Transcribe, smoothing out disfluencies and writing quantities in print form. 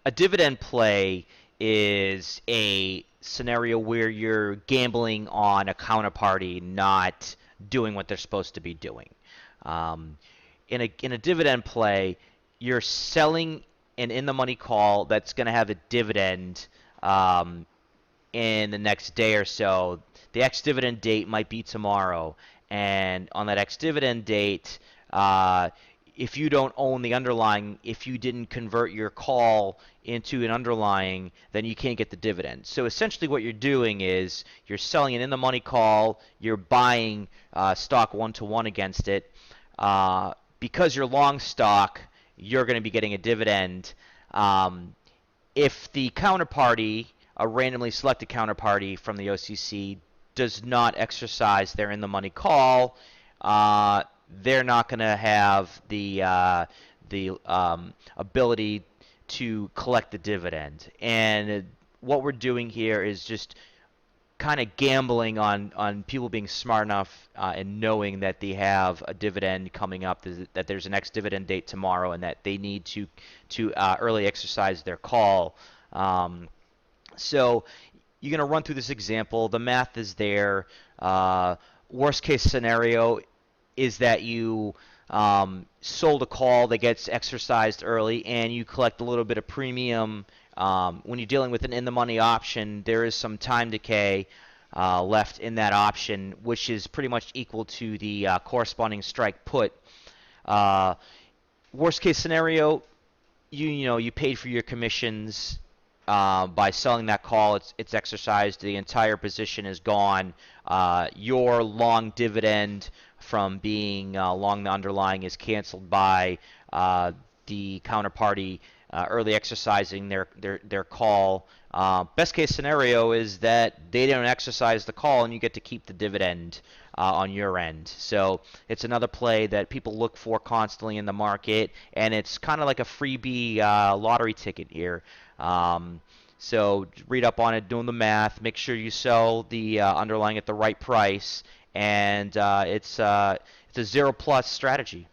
A dividend play is a scenario where you're gambling on a counterparty not doing what they're supposed to be doing. Um, in a dividend play, you're selling an in the money call that's going to have a dividend um, in the next day or so. The ex dividend date might be tomorrow, and on that ex dividend date, uh, if you don't own the underlying, if you didn't convert your call into an underlying, then you can't get the dividend. So essentially, what you're doing is you're selling an in the money call, you're buying stock 1-to-1 against it. Because you're long stock, you're going to be getting a dividend. Um, if the counterparty, a randomly selected counterparty from the OCC, does not exercise their in the money call, they're not going to have the ability to collect the dividend. And what we're doing here is just kind of gambling on people being smart enough and knowing that they have a dividend coming up, that there's an ex-dividend date tomorrow, and that they need to early exercise their call. So you're going to run through this example. The math is there. Worst case scenario is that you sold a call that gets exercised early and you collect a little bit of premium. When you're dealing with an in-the-money option, there is some time decay left in that option, which is pretty much equal to the corresponding strike put. Worst case scenario, you paid for your commissions by selling that call. It's exercised. The entire position is gone. Your long dividend from being long the underlying is canceled by the counterparty early exercising their call. Best case scenario is that they don't exercise the call and you get to keep the dividend on your end. So it's another play that people look for constantly in the market, and it's kind of like a freebie lottery ticket here. So read up on it, doing the math, make sure you sell the underlying at the right price, and it's a zero plus strategy.